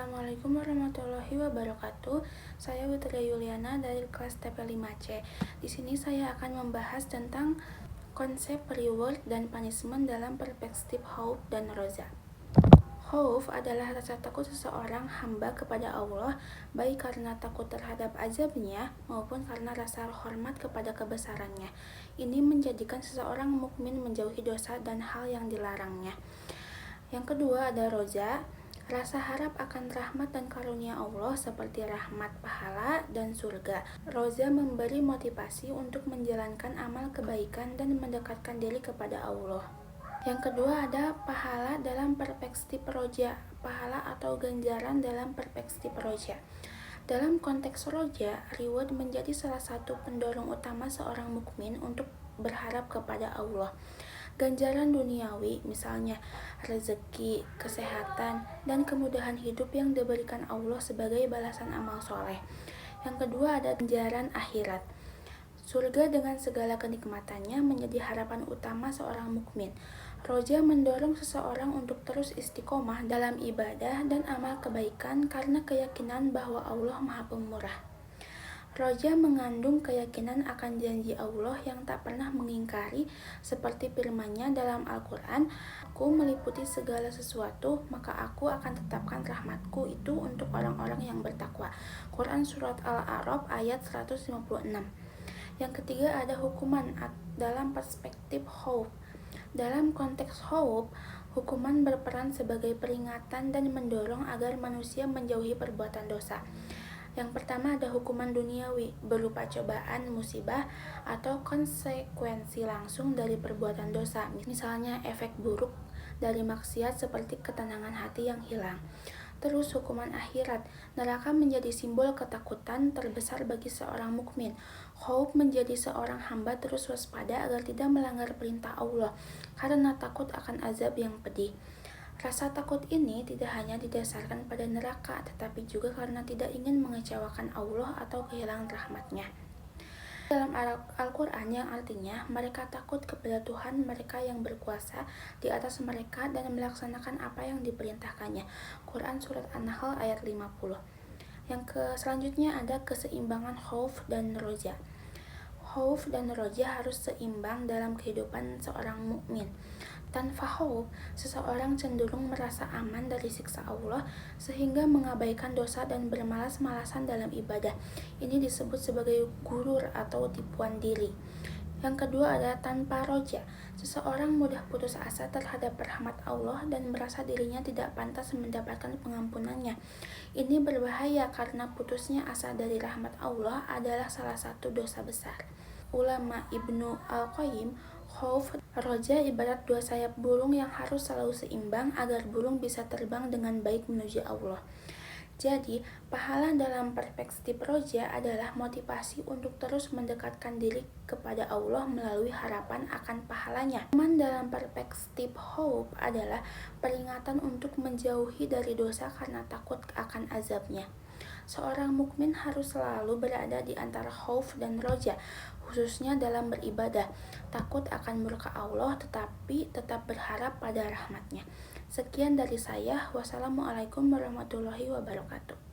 Assalamualaikum warahmatullahi wabarakatuh. Saya Witria Yuliana dari kelas TP5C. Di sini saya akan membahas tentang konsep reward dan punishment dalam perspektif khauf dan roja. Khauf adalah rasa takut seseorang hamba kepada Allah, baik karena takut terhadap azabnya maupun karena rasa hormat kepada kebesarannya. Ini menjadikan seseorang mukmin menjauhi dosa dan hal yang dilarangnya. Yang kedua ada roja, rasa harap akan rahmat dan karunia Allah seperti rahmat pahala dan surga. Roja memberi motivasi untuk menjalankan amal kebaikan dan mendekatkan diri kepada Allah. Yang kedua ada pahala dalam perspektif roja, pahala atau ganjaran dalam perspektif roja. Dalam konteks roja, reward menjadi salah satu pendorong utama seorang mukmin untuk berharap kepada Allah. Ganjaran duniawi, misalnya rezeki, kesehatan, dan kemudahan hidup yang diberikan Allah sebagai balasan amal soleh. Yang kedua ada ganjaran akhirat. Surga dengan segala kenikmatannya menjadi harapan utama seorang mukmin. Roja mendorong seseorang untuk terus istiqomah dalam ibadah dan amal kebaikan karena keyakinan bahwa Allah Maha Pemurah. Roja mengandung keyakinan akan janji Allah yang tak pernah mengingkari, seperti firman-Nya dalam Al-Quran, "Aku meliputi segala sesuatu, maka aku akan tetapkan rahmatku itu untuk orang-orang yang bertakwa." Quran Surat Al-A'raf ayat 156. Yang ketiga ada hukuman dalam perspektif khauf. Dalam konteks khauf, hukuman berperan sebagai peringatan dan mendorong agar manusia menjauhi perbuatan dosa. Yang pertama ada hukuman duniawi, berupa cobaan, musibah, atau konsekuensi langsung dari perbuatan dosa. Misalnya efek buruk dari maksiat seperti ketenangan hati yang hilang. Terus hukuman akhirat, neraka menjadi simbol ketakutan terbesar bagi seorang mukmin. Khauf menjadi seorang hamba terus waspada agar tidak melanggar perintah Allah, karena takut akan azab yang pedih. Rasa takut ini tidak hanya didasarkan pada neraka, tetapi juga karena tidak ingin mengecewakan Allah atau kehilangan rahmat-Nya. Dalam Al-Quran yang artinya, mereka takut kepada Tuhan mereka yang berkuasa di atas mereka dan melaksanakan apa yang diperintahkannya. Quran Surat An-Nahl ayat 50. Selanjutnya ada keseimbangan khauf dan roja. Khauf dan roja harus seimbang dalam kehidupan seorang mukmin. Tanpa khauf, seseorang cenderung merasa aman dari siksa Allah sehingga mengabaikan dosa dan bermalas-malasan dalam ibadah. Ini disebut sebagai gurur atau tipuan diri. Yang kedua adalah tanpa roja. Seseorang mudah putus asa terhadap rahmat Allah dan merasa dirinya tidak pantas mendapatkan pengampunannya. Ini berbahaya karena putusnya asa dari rahmat Allah adalah salah satu dosa besar. Ulama Ibnu Al-Qayyim, khauf roja ibarat dua sayap burung yang harus selalu seimbang agar burung bisa terbang dengan baik menuju Allah. Jadi, pahala dalam perspektif roja adalah motivasi untuk terus mendekatkan diri kepada Allah melalui harapan akan pahalanya. Hukuman dalam perspektif khauf adalah peringatan untuk menjauhi dari dosa karena takut akan azabnya. Seorang mukmin harus selalu berada di antara khauf dan roja, khususnya dalam beribadah, takut akan murka Allah tetapi tetap berharap pada rahmat-Nya. Sekian dari saya. Wassalamualaikum warahmatullahi wabarakatuh.